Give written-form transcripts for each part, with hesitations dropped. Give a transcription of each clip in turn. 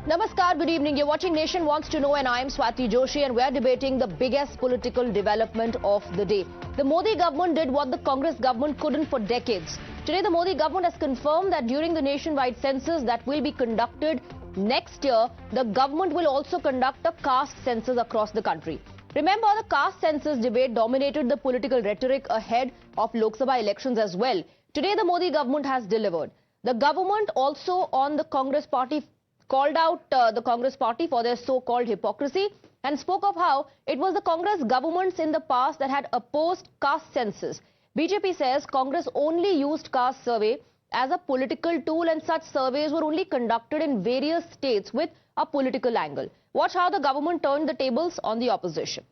Namaskar, good evening. You're watching Nation Wants to Know and I'm Swati Joshi and we're debating the biggest political development of the day. The Modi government did what the Congress government couldn't for decades. Today the Modi government has confirmed that during the nationwide census that will be conducted next year, the government will also conduct a caste census across the country. Remember, the caste census debate dominated the political rhetoric ahead of Lok Sabha elections as well. Today the Modi government has delivered. The government also on the Congress party called out the Congress party for their so-called hypocrisy and spoke of how it was the Congress governments in the past that had opposed caste census. BJP says Congress only used caste survey as a political tool and such surveys were only conducted in various states with a political angle. Watch how the government turned the tables on the opposition.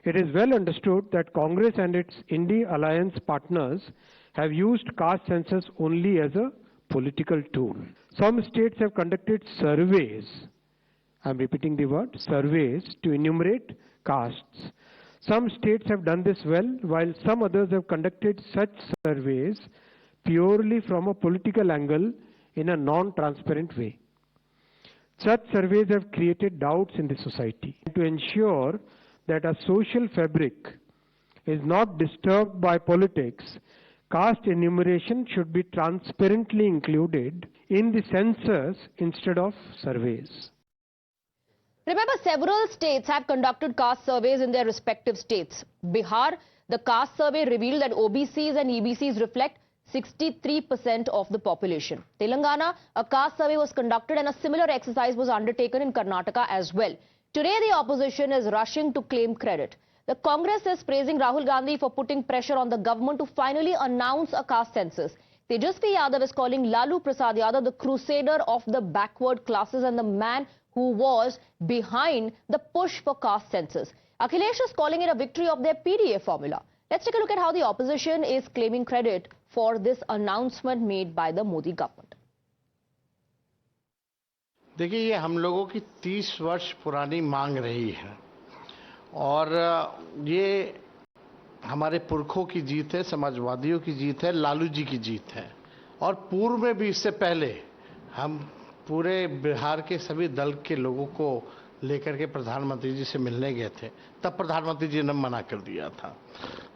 It is well understood that Congress and its India alliance partners have used caste census only as a political tool. Some states have conducted surveys, I'm repeating the word, surveys to enumerate castes. Some states have done this well, while some others have conducted such surveys purely from a political angle in a non-transparent way. Such surveys have created doubts in the society. To ensure that a social fabric is not disturbed by politics, caste enumeration should be transparently included in the census instead of surveys. Remember, several states have conducted caste surveys in their respective states. Bihar, the caste survey revealed that OBCs and EBCs reflect 63% of the population. Telangana, a caste survey was conducted and a similar exercise was undertaken in Karnataka as well. Today, the opposition is rushing to claim credit. The Congress is praising Rahul Gandhi for putting pressure on the government to finally announce a caste census. Tejasvi Yadav is calling Lalu Prasad Yadav the crusader of the backward classes and the man who was behind the push for caste census. Akhilesh is calling it a victory of their PDA formula. Let's take a look at how the opposition is claiming credit for this announcement made by the Modi government. देखिए, ये हम लोगों की 30 वर्ष पुरानी मांग रही है और ये हमारे पुरखों की जीत है, समाजवादियों की जीत है, लालू जी की जीत है। और पूर्व में भी इससे पहले हम पूरे बिहार के सभी दल के लोगों को लेकर के प्रधानमंत्री जी से मिलने गए थे, तब प्रधानमंत्री जी ने मना कर दिया था।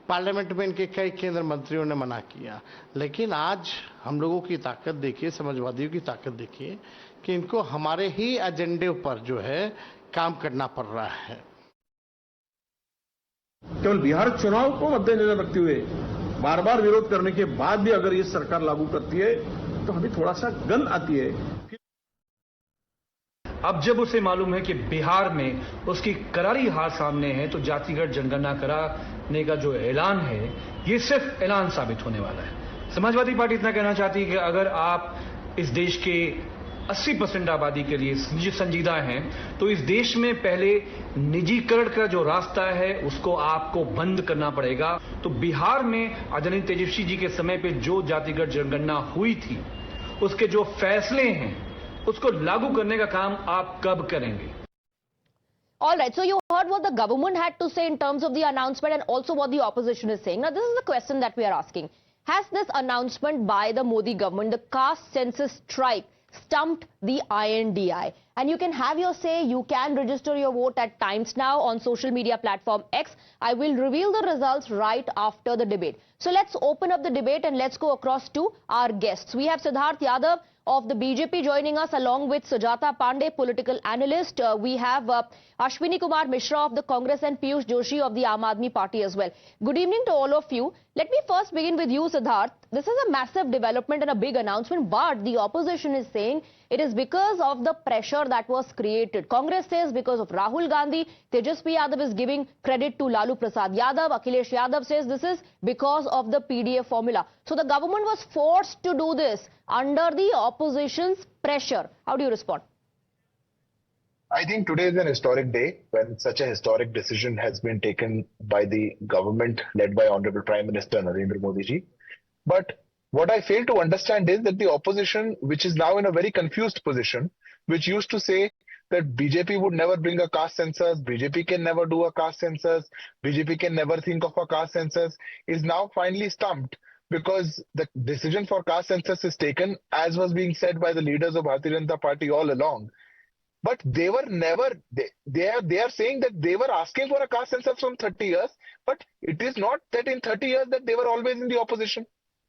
पार्लियामेंट में इनके कई केंद्र मंत्रियों ने मना किया, लेकिन आज हम लोगों की ताकत देखिए, समाजवादियों की ताकत देखिए कि इनको हमारे ही एजेंडे पर जो है काम करना पड़ रहा है। केवल बिहार चुनाव को मद्देनजर रखते हुए बार बार विरोध करने के बाद भी अगर ये सरकार लागू करती है तो हमें थोड़ा सा गंध आती है। अब जब उसे मालूम है कि बिहार में उसकी करारी हार सामने है तो जातिगत जनगणना कराने का जो ऐलान है ये सिर्फ ऐलान साबित होने वाला है। समाजवादी पार्टी इतना कहना चाहती है कि अगर आप इस देश के 80% आबादी के लिए संजीदा हैं तो इस देश में पहले निजीकरण का जो रास्ता है उसको आपको बंद करना पड़ेगा। तो बिहार में आदरणीय तेजस्वी जी के समय पे जो जातिगत जनगणना हुई थी उसके जो फैसले हैं उसको लागू करने का काम आप कब करेंगे? All right, so you heard what the government had to say in terms of the announcement and also what the opposition is saying. Now, this is the question that we are asking. Has this announcement by the Modi government, the caste census strike, stumped the INDI? And you can have your say, you can register your vote at Times Now on social media platform X. I will reveal the results right after the debate. So let's open up the debate and let's go across to our guests. We have Siddharth Yadav of the BJP joining us along with Sujata Pandey, political analyst. We have Ashwini Kumar Mishra of the Congress and Piyush Joshi of the Aam Aadmi Party as well. Good evening to all of you. Let me first begin with you, Siddharth. This is a massive development and a big announcement, but the opposition is saying it is because of the pressure that was created. Congress says because of Rahul Gandhi. Tejasvi Yadav is giving credit to Lalu Prasad Yadav. Akhilesh Yadav says this is because of the PDA formula. So the government was forced to do this under the opposition's pressure. How do you respond? I think today is an historic day when such a historic decision has been taken by the government led by Honorable Prime Minister Narendra Modi ji. But what I fail to understand is that the opposition, which is now in a very confused position, which used to say that BJP would never bring a caste census, BJP can never do a caste census, BJP can never think of a caste census, is now finally stumped because the decision for caste census is taken, as was being said by the leaders of Bharatiya Janata Party all along. But they were never, they are saying that they were asking for a caste census from 30 years, but it is not that in 30 years that they were always in the opposition.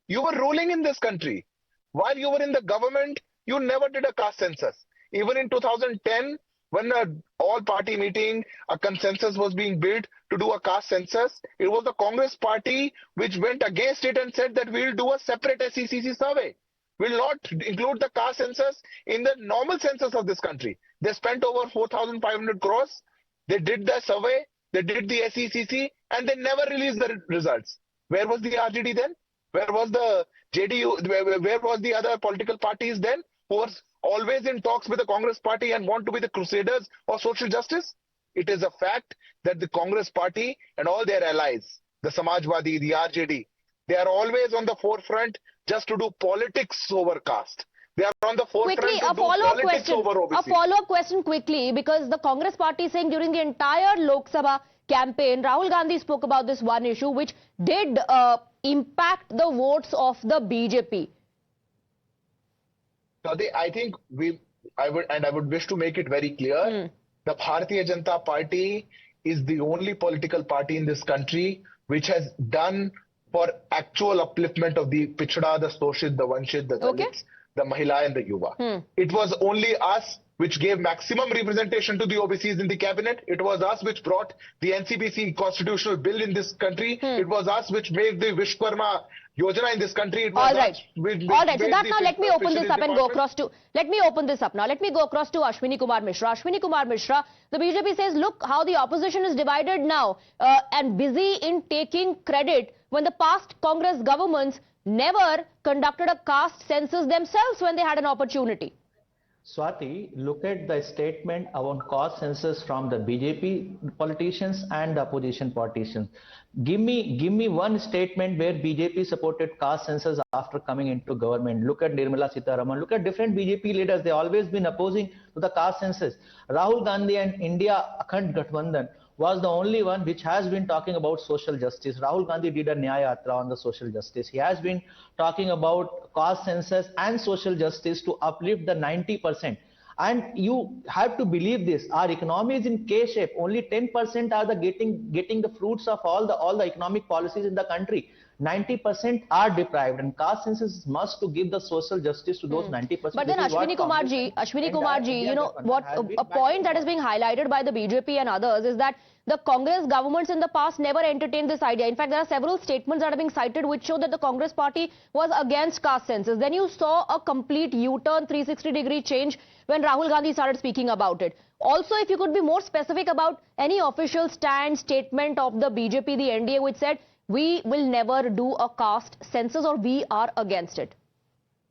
You were ruling in this country. While you were in the government, you never did a caste census. Even in 2010, when all-party meeting, a consensus was being built to do a caste census, it was the Congress party which went against it and said that we'll do a separate SECC survey. We'll not include the caste census in the normal census of this country. They spent over 4,500 crores. They did the survey, they did the SECC, and they never released the results. Where was the RJD then? Where was the JDU? Where was the other political parties then, who were always in talks with the Congress party and want to be the crusaders of social justice? It is a fact that the Congress party and all their allies, the Samajwadi, the RJD, they are always on the forefront just to do politics over caste. They are on the forefront Quickly, to a do follow-up politics question. over OBC. A follow-up question quickly, because the Congress party is saying during the entire Lok Sabha campaign, Rahul Gandhi spoke about this one issue which did impact the votes of the BJP. So I think I would wish to make it very clear. The Bharatiya Janata Party is the only political party in this country which has done for actual upliftment of the Pichda, the Shoshit, the Vanchit, the Dalits, the Mahila and the Yuva. It was only us which gave maximum representation to the OBCs in the cabinet. It was us which brought the NCBC constitutional bill in this country. It was us which made the Vishwakarma Yojana in this country. It was All right. All right. So that now let me open this up and go across to. Let me open this up now. Let me go across to Ashwini Kumar Mishra. Ashwini Kumar Mishra, the BJP says, look how the opposition is divided now and busy in taking credit when the past Congress governments never conducted a caste census themselves when they had an opportunity. Swati, look at the statement about caste census from the BJP politicians and the opposition politicians. Give me one statement where BJP supported caste census after coming into government. Look at Nirmala Sitharaman. Look at different BJP leaders. They always been opposing to the caste census. Rahul Gandhi and India Akhand Gathbandhan was the only one which has been talking about social justice. Rahul Gandhi did a Nyaya Yatra on the social justice. He has been talking about caste census and social justice to uplift the 90%. And you have to believe this. Our economy is in K-shape. Only 10% are the getting the fruits of all the economic policies in the country. 90% are deprived, and caste census must to give the social justice to those 90%. But then Ashwini Kumarji, you know what a point that is being highlighted by the BJP and others is that the Congress governments in the past never entertained this idea. In fact, there are several statements that are being cited which show that the Congress party was against caste census. Then you saw a complete U-turn, 360-degree change when Rahul Gandhi started speaking about it. Also, if you could be more specific about any official statement of the BJP, the NDA, which said, we will never do a caste census or we are against it.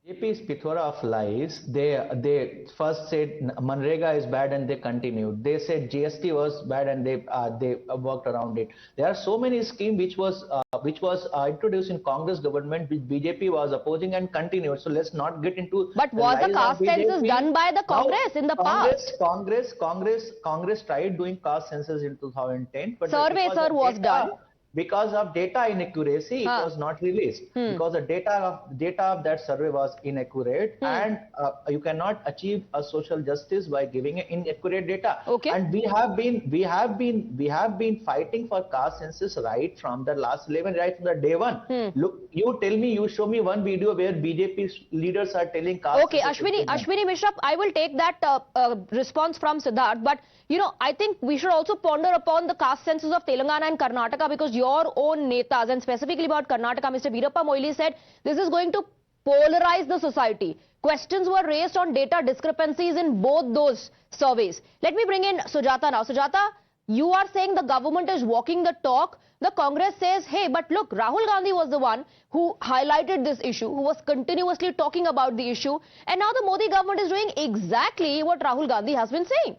JP is plethora of lies. They first said Manrega is bad and they continued. They said GST was bad and they worked around it. There are so many schemes which was introduced in Congress government which BJP was opposing and continued. So let's not get into. But was the caste census done by the Congress in the past? Congress tried doing caste census in 2010, but survey sir was done. Because of data inaccuracy, it was not released. Because the data of that survey was inaccurate, and you cannot achieve a social justice by giving inaccurate data. Okay. And we have been fighting for caste census right from the last 11, right from the day one. Look, you tell me, you show me one video where BJP leaders are telling caste. Okay, Ashwini Mishra, I will take that response from Siddharth, but you know, I think we should also ponder upon the caste census of Telangana and Karnataka, because your own netas, and specifically about Karnataka, Mr. Veerappa Moily said this is going to polarize the society. Questions were raised on data discrepancies in both those surveys. Let me bring in Sujata now. Sujata, you are saying the government is walking the talk. The Congress says, hey, but look, Rahul Gandhi was the one who highlighted this issue, who was continuously talking about the issue, and now the Modi government is doing exactly what Rahul Gandhi has been saying.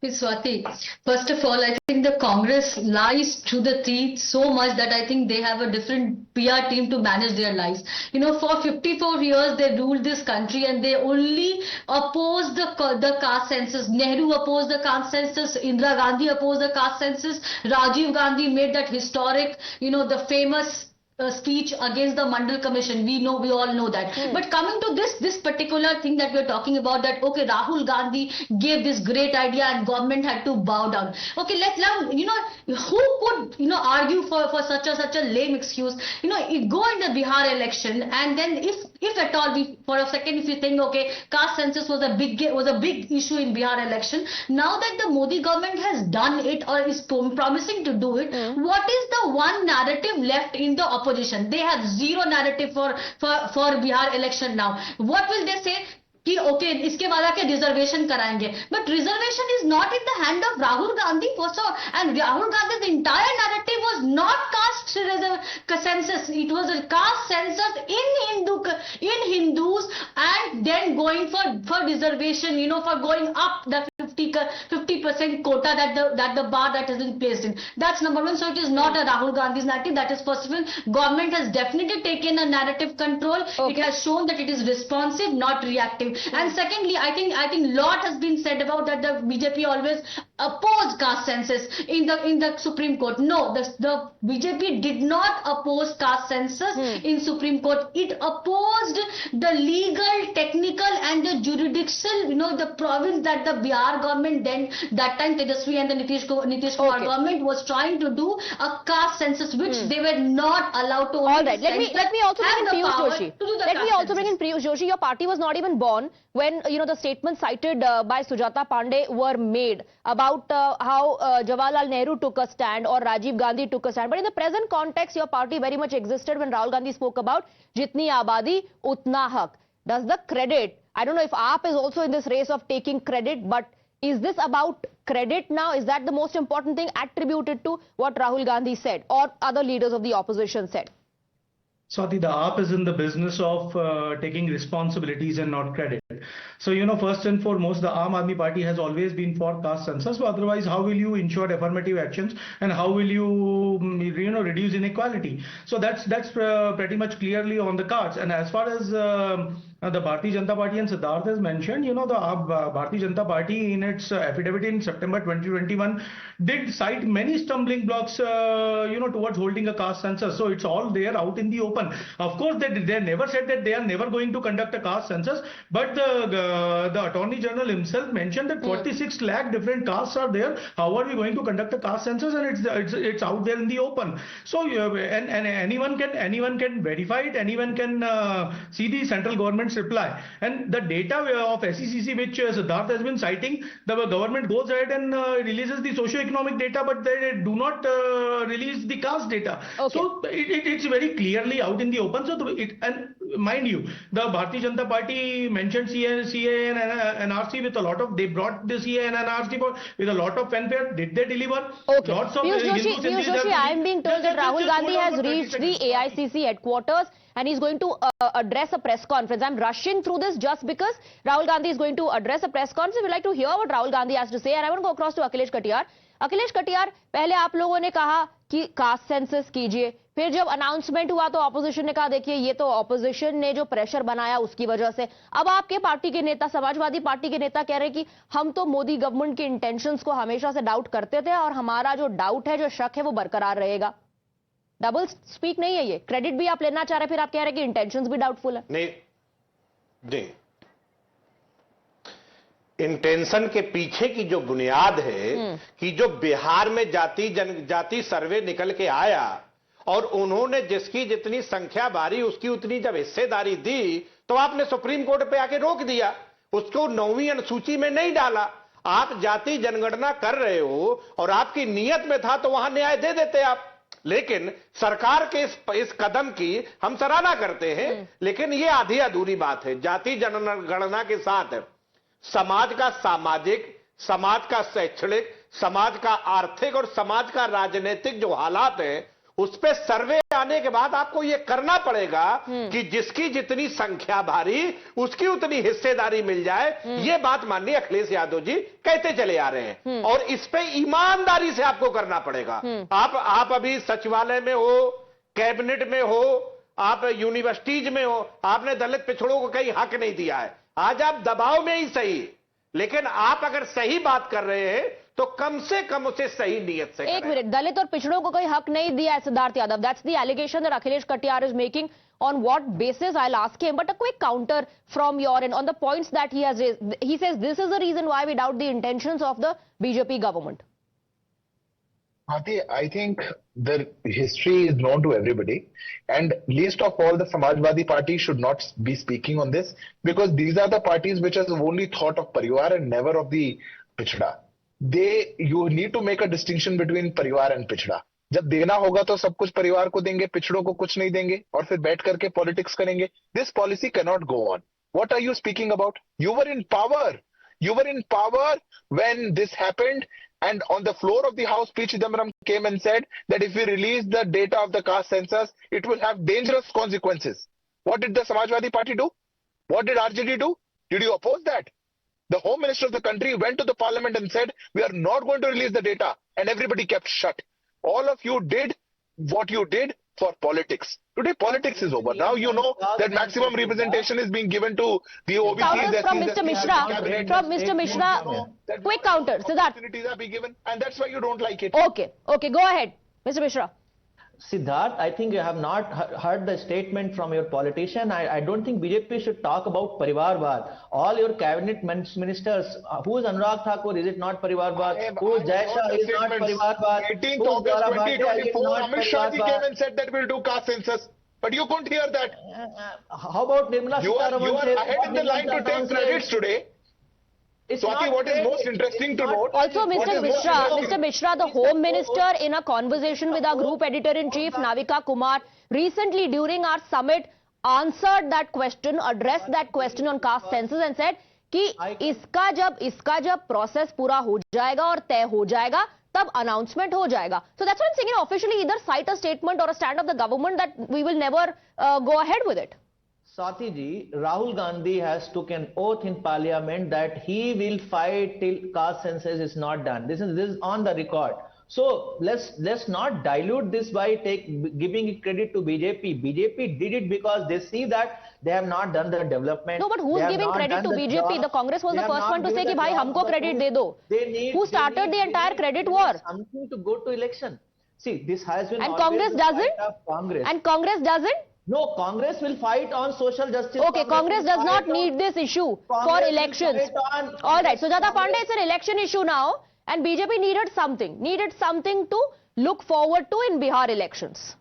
Swati, first of all, I think the Congress lies to the teeth so much that I think they have a different PR team to manage their lies. You know, for 54 years they ruled this country and they only opposed the caste census. Nehru opposed the caste census, Indira Gandhi opposed the caste census, Rajiv Gandhi made that historic, you know, the famous speech against the Mandal Commission. We all know that. But coming to this particular thing that we're talking about, that okay, Rahul Gandhi gave this great idea and government had to bow down. Okay, let's who could argue for such a lame excuse? You go in the Bihar election, and then if at all for a second if you think okay, caste census was a big issue in Bihar election. Now that the Modi government has done it or is promising to do it, what is the one narrative left in the opposition? They have zero narrative for Bihar election now. What will they say? कि okay इसके बाद आके reservation कराएंगे, but reservation is not in the hand of Rahul Gandhi and Rahul Gandhi's entire narrative was not caste census, it was a caste census in Hindus, and then going for reservation, for going up the 50% quota that the bar that has been placed in. That's number one. So it is not a Rahul Gandhi's narrative. That is first of all. Government has definitely taken a narrative control. Okay. It has shown that it is responsive, not reactive. And secondly, I think lot has been said about that the BJP always opposed caste census in the Supreme Court. No, the BJP did not oppose caste census in Supreme Court. It opposed the legal, technical, and the jurisdictional, the province that the Bihar government then that time Tejasvi and the Nitish Kumar government was trying to do a caste census, which they were not allowed to. All right, let me also bring in Piyush Joshi. Let me also bring in Piyush Joshi. Your party was not even born when the statements cited by Sujata Pandey were made about how Jawaharlal Nehru took a stand or Rajiv Gandhi took a stand. But in the present context, your party very much existed when Rahul Gandhi spoke about Jitni Abadi Utna Haq. Does the credit, I don't know if AAP is also in this race of taking credit, but is this about credit now? Is that the most important thing attributed to what Rahul Gandhi said or other leaders of the opposition said? Swati, the AAP is in the business of taking responsibilities and not credit. So, first and foremost, the Aam Aadmi Party has always been for caste census. So otherwise, how will you ensure affirmative actions and how will you, reduce inequality? So that's pretty much clearly on the cards. And as far as the Bharatiya Janata Party and Siddharth has mentioned, the Bharatiya Janata Party in its affidavit in September 2021 did cite many stumbling blocks, towards holding a caste census. So it's all there out in the open. Of course, they never said that they are never going to conduct a caste census, but the Attorney General himself mentioned that 46 lakh different castes are there. How are we going to conduct a caste census? And it's out there in the open. So and anyone can verify it. Anyone can see the central government's reply. And the data of SECC which Siddharth has been citing, the government goes ahead and releases the socio-economic data, but they do not release the caste data. Okay. So it's very clearly out in the open. So and mind you, the Bharatiya Janata Party mentioned CA and NRC with a lot of, they brought the CA and NRC with a lot of fanfare. Did they deliver? Okay. Piyush Joshi, I am being told that Rahul Gandhi has reached the AICC headquarters and he's going to address a press conference. I'm rushing through this just because Rahul Gandhi is going to address a press conference. We'd like to hear what Rahul Gandhi has to say, and I want to go across to Akhilesh Katiyar. Akhilesh Katiyar, पहले आप लोगों ने कहा कि caste census कीजिए, फिर जब announcement हुआ तो ऑपोजिशन ने कहा देखिए ये तो ऑपोजिशन ने जो प्रेशर बनाया उसकी वजह से। अब आपके पार्टी के नेता, समाजवादी पार्टी के नेता कह रहे हैं कि हम तो मोदी गवर्नमेंट के इंटेंशंस को हमेशा से डाउट करते थे और हमारा जो डाउट है, जो शक है, वो बरकरार रहेगा। डबल स्पीक नहीं है ये? क्रेडिट भी आप लेना चाह रहे हैं, फिर आप कह रहे हैं कि इंटेंशंस भी डाउटफुल है। नहीं, इंटेंशन के पीछे की जो बुनियाद है कि जो बिहार में जाति सर्वे निकल के आया और उन्होंने जिसकी जितनी संख्या बारी उसकी उतनी जब हिस्सेदारी दी तो आपने सुप्रीम कोर्ट पे आके रोक दिया, उसको 9वीं अनुसूची में नहीं डाला। आप जाति जनगणना कर रहे हो और आपकी नीयत में था तो वहां न्याय दे देते आप। लेकिन सरकार के इस कदम की हम सराहना करते हैं, लेकिन ये आधी अधूरी बात है। जाति जनगणना के साथ समाज का सामाजिक, समाज का शैक्षणिक, समाज का आर्थिक और समाज का राजनीतिक जो हालात है उस पे सर्वे आने के बाद आपको यह करना पड़ेगा कि जिसकी जितनी संख्या भारी उसकी उतनी हिस्सेदारी मिल जाए। ये बात माननीय अखिलेश यादव जी कहते चले आ रहे हैं और इस पे ईमानदारी से आपको करना पड़ेगा। आप अभी सचिवालय में हो, कैबिनेट में हो, आप यूनिवर्सिटीज में हो, आपने दलित पिछड़ों को कहीं हक नहीं दिया है। आज आप दबाव में ही सही, लेकिन आप अगर सही बात कर रहे हैं तो कम से कम उसे सही नीयत से एक करें। मिनट, दलित और पिछड़ों को कोई हक नहीं दिया है Siddharth Yadav. That's the allegation that Akhilesh Katiyar is making. On what basis? I'll ask him, but a quick counter from your end on the points that he has raised. He says this is the reason why we doubt the intentions of the BJP government. I think the history is known to everybody, and least of all the Samajwadi Party should not be speaking on this, because these are the parties which have only thought of Parivar and never of the Pichda. You need to make a distinction between Parivar and Pichda. जब देना होगा तो सब कुछ परिवार को देंगे, पिछड़ों को कुछ नहीं देंगे और फिर बैठ करके पॉलिटिक्स करेंगे. This policy can not go on. What are you speaking about? You were in power when this happened, and on the floor of the House, P. Chidambaram came and said that if we release the data of the caste census, it will have dangerous consequences. What did the Samajwadi Party do? What did RJD do? Did you oppose that? The Home Minister of the country went to the Parliament and said, we are not going to release the data, and everybody kept shut. All of you did what you did for politics. Today politics is over. Now you know that maximum representation is being given to the OBCs. From Mr. Mishra, quick counter, Siddharth. Opportunities are being given, and that's why you don't like it. Okay, go ahead, Mr. Mishra. Siddharth, I think you have not heard the statement from your politician. I don't think BJP should talk about Parivarvad. All your cabinet ministers, who is Anurag Thakur? Is it not Parivarvad? Who is Jai Shah? Is not Parivarvad? 18th August 2024, Amit Shah ji came and said that we'll do caste census. But you couldn't hear that. How about Nirmala Sitharaman? You are ahead in the line to take credits today. Swati, what is most interesting to note? Also, Mr. Mishra, the Home Minister, in a conversation with our Group Editor-in-Chief, Navika Kumar, recently during our summit, answered that question, addressed that question on caste census and said कि इसका जब process पूरा हो जाएगा और तय हो जाएगा, तब announcement हो जाएगा. So that's what I'm saying. Officially, either cite a statement or a stand of the government that we will never go ahead with it. Swati ji, Rahul Gandhi has took an oath in parliament that he will fight till caste census is not done. This is on the record. So let's not dilute this by giving credit to BJP. BJP did it because they see that they have not done the development. No, but who's giving credit to BJP? The Congress was the first one to say कि भाई हमको credit दे दो. Who started the entire credit war? Something to go to election. See, this has been and Congress doesn't. And Congress doesn't. No, Congress will fight on social justice. Okay, Congress does not need this issue for elections. All right, Sujata Pandey, it's an election issue now, and BJP needed something to look forward to in Bihar elections.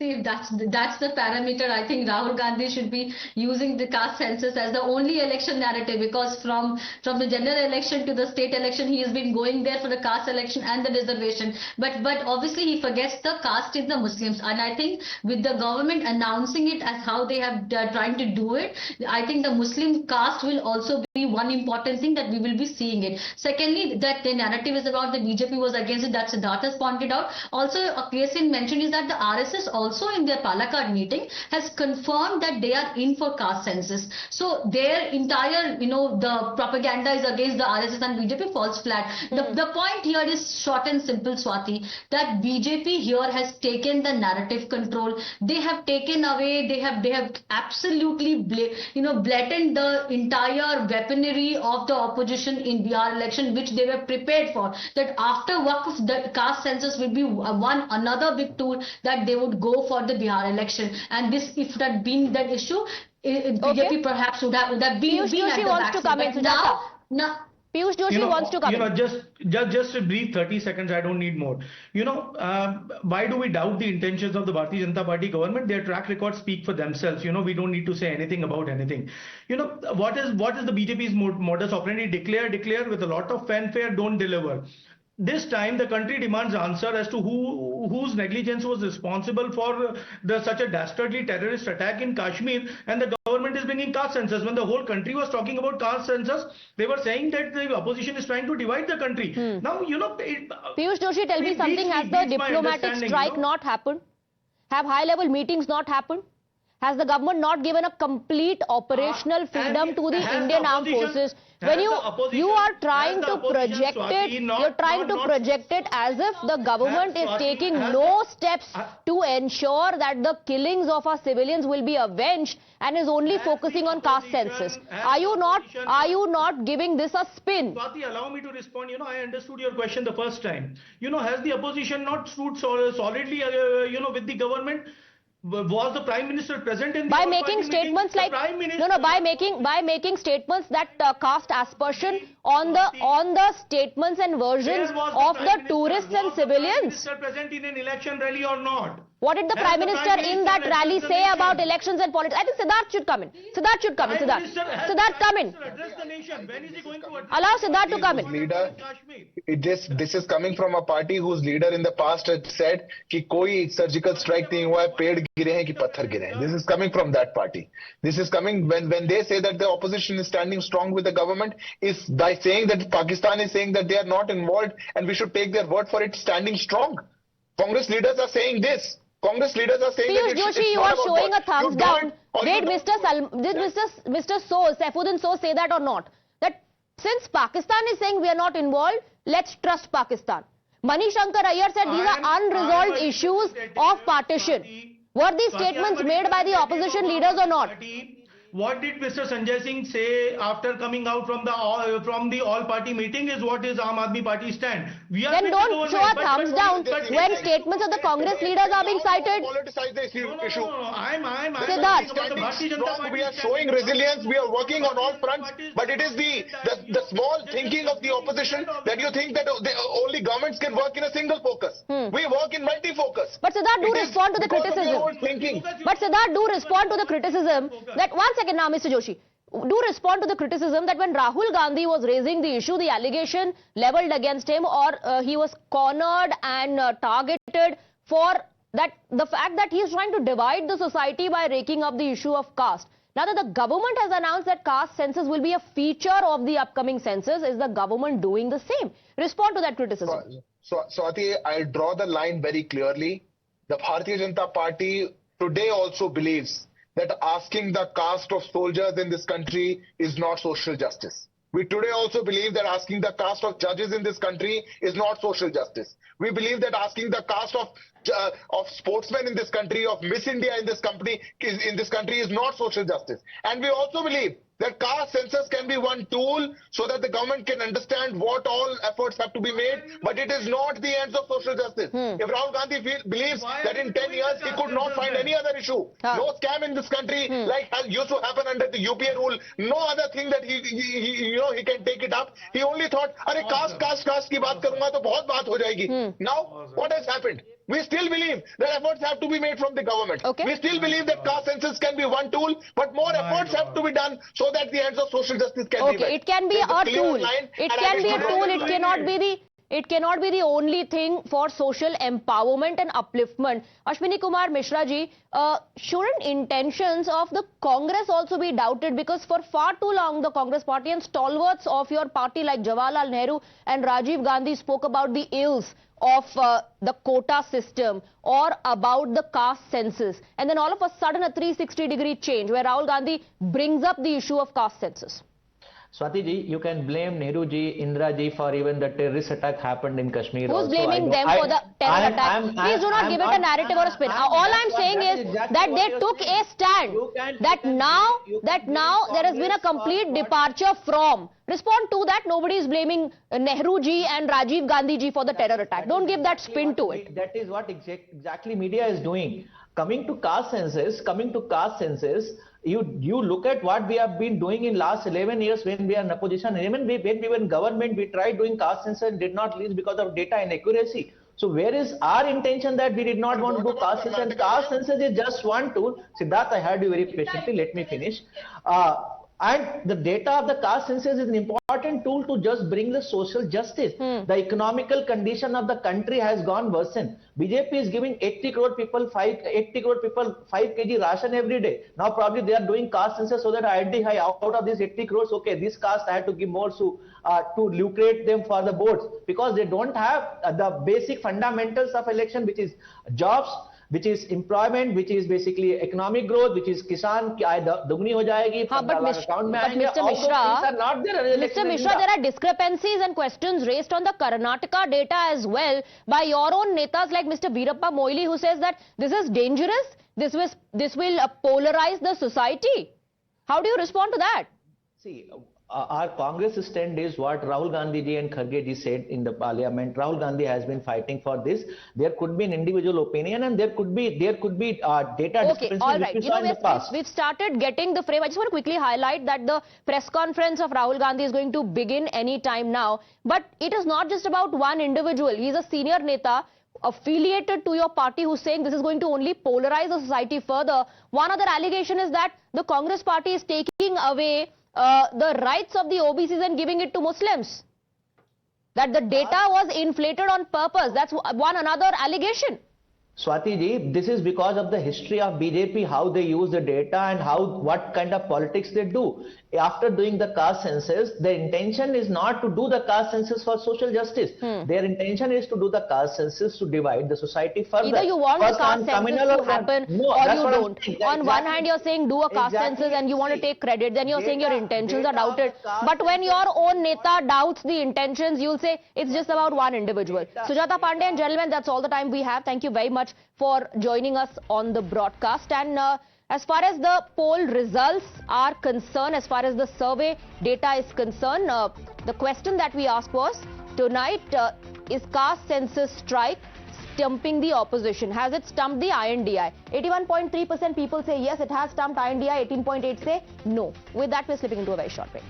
See, that's the parameter. I think Rahul Gandhi should be using the caste census as the only election narrative, because from the general election to the state election, he has been going there for the caste election and the reservation. But obviously he forgets the caste in the Muslims. And I think with the government announcing it as how they have trying to do it, I think the Muslim caste will also be one important thing that we will be seeing it. Secondly, that the narrative is about the BJP was against it. That Siddharth has pointed out. Also, a case in mention is that the RSS also in their Palakkad meeting has confirmed that they are in for caste census. So their entire, the propaganda is against the RSS and BJP falls flat. The point here is short and simple, Swati, that BJP here has taken the narrative control. They have taken away, they have absolutely blatant the entire weaponry of the opposition in Bihar election, which they were prepared for. That after Waqf, the caste census will be another big tool that they would go for the Bihar election. And this, if it had been that issue, BJP perhaps would have been Piyush Joshi wants to come in. Now, Piyush Joshi wants to come in. Just a brief 30 seconds, I don't need more. Why do we doubt the intentions of the Bharatiya Janata Party government? Their track records speak for themselves. We don't need to say anything about anything. What is the BJP's modus operandi? Declare with a lot of fanfare, don't deliver. This time the country demands answer as to whose negligence was responsible for such a dastardly terrorist attack in Kashmir, and the government is bringing caste census. When the whole country was talking about caste census, they were saying that the opposition is trying to divide the country. Now, Piyush Joshi, tell me something. Has the diplomatic strike not happened? Have high-level meetings not happened? Has the government not given a complete operational freedom to the Indian armed forces? When you are trying to project it, you're trying to project it as if the government is taking no steps to ensure that the killings of our civilians will be avenged and is only focusing on caste census. Are you not giving this a spin? Swati, allow me to respond. I understood your question the first time. Has the opposition not stood solidly, with the government? Was the Prime Minister present in the by making statements like by making statements that cast aspersion on the statements and versions of the tourists and civilians? Was the Prime Minister present in an election rally or not? What did the Prime Minister in that rally say about elections and politics? I think Siddharth should come in. Siddharth, come in. When is he going to allow Siddharth to come in? Leader, this is coming from a party whose leader in the past had said कि कोई surgical strike नहीं हुआ है, पेड़ गिरे हैं कि पत्थर गिरे हैं. This is coming from that party. This is coming when they say that the opposition is standing strong with the government, is by saying that Pakistan is saying that they are not involved and we should take their word for it standing strong. Congress leaders are saying this. Congress leaders are saying Piyush that Joshi, you are showing a thumbs down. Did Mr. Soos, Saifuddin Soos say that or not? That since Pakistan is saying we are not involved, let's trust Pakistan. Manish Shankar Iyer said these are unresolved issues of partition. Were these statements made by the opposition leaders or not? What did Mr. Sanjay Singh say after coming out from the all-party meeting is what is Aam Aadmi Party stand. Then don't show a thumbs down when statements of the Congress leaders are being cited. Politicize the issue. Siddharth. We are showing resilience. We are working on all fronts. But it is the small thinking of the opposition that you think that only governments can work in a single focus. We work in multi-focus. But Siddharth, do respond to the criticism. But Siddharth, do respond to the criticism that once again now, Mr. Joshi, do respond to the criticism that when Rahul Gandhi was raising the issue, the allegation leveled against him, or he was cornered and targeted for that the fact that he is trying to divide the society by raking up the issue of caste. Now that the government has announced that caste census will be a feature of the upcoming census, is the government doing the same? Respond to that criticism. Swati, I draw the line very clearly. The Bharatiya Janata Party today also believes that asking the caste of soldiers in this country is not social justice. We today also believe that asking the caste of judges in this country is not social justice. We believe that asking the caste of sportsmen in this country, of Miss India in this country is not social justice. And we also believe that caste census can be one tool so that the government can understand what all efforts have to be made, but it is not the ends of social justice. If Rahul Gandhi believes that in 10 years he could not find any other issue, no scam in this country like used to happen under the UPA rule, no other thing that he can take it up. He only thought, "Arey caste ki baat karunga to bahut baat ho jayegi." Now, what has happened? We still believe that efforts have to be made from the government. Okay. We still believe that caste census can be one tool, but more efforts have to be done so that the ends of social justice can be met. Okay, it can be a tool. It can be a tool. It cannot be the only thing for social empowerment and upliftment. Ashwini Kumar Mishra ji, shouldn't intentions of the Congress also be doubted? Because for far too long, the Congress party and stalwarts of your party like Jawaharlal Nehru and Rajiv Gandhi spoke about the ills of the quota system or about the caste census. And then all of a sudden a 360-degree change where Rahul Gandhi brings up the issue of caste census. Swati ji, you can blame Nehru ji, Indira ji for even the terrorist attack happened in Kashmir. Who's blaming them for the terror attack? Please do not give it a narrative or a spin. All I'm saying is that they took a stand. That now there has been a complete departure from. Respond to that. Nobody is blaming Nehru ji and Rajiv Gandhi ji for the terror attack. Don't give that spin to it. That is what exactly media is doing. Coming to caste census, you look at what we have been doing in last 11 years when we are in opposition. Even when we were in government, we tried doing caste census and did not release because of data inaccuracy. So where is our intention that we did not want to do caste census? And caste census is just one tool. Siddharth, I heard you very patiently. Let me finish. And the data of the caste census is an important tool to just bring the social justice. The economical condition of the country has gone worsen. BJP is giving 80 crore people 5 kg ration every day. Now probably they are doing caste census so that I identify out of these 80 crores, okay, this caste I have to give more to lucrate them for the votes, because they don't have the basic fundamentals of election, which is jobs. which is employment, which is basically economic growth, which is किसान की आय दुगनी हो जाएगी, हाँ, but account में but आएंगे. Mr. All those Mishra, things are not there in Mr. election Mishra, agenda. there are discrepancies and questions raised on the Karnataka data as well by your own netas like Mr. Veerappa Moily, who says that this is dangerous, this will polarize the society. How do you respond to that? See, our Congress stand is what Rahul Gandhi ji and Kharge ji said in the parliament. Rahul Gandhi has been fighting for this. There could be an individual opinion, and there could be data discrepancies. All right. Which we saw in the past. We've started getting the frame. I just want to quickly highlight that the press conference of Rahul Gandhi is going to begin any time now. But it is not just about one individual. He's a senior neta affiliated to your party who's saying this is going to only polarize the society further. One other allegation is that the Congress party is taking away the rights of the OBCs and giving it to Muslims. That the data was inflated on purpose. That's one another allegation. Swati ji, this is because of the history of BJP, how they use the data and what kind of politics they do. After doing the caste census, their intention is not to do the caste census for social justice. Their intention is to do the caste census to divide the society further. Either you want the caste census to happen or you don't. On one hand, you're saying do a caste census and you want to take credit. Then you're saying your intentions are doubted. But when your own neta doubts the intentions, you'll say it's just about one individual. Sujata Pandey and gentlemen, that's all the time we have. Thank you very much for joining us on the broadcast. And as far as the poll results are concerned, as far as the survey data is concerned, the question that we asked was, tonight, is caste census strike stumping the opposition? Has it stumped the INDI? 81.3% people say yes, it has stumped INDI. 18.8% say no. With that, we're slipping into a very short break.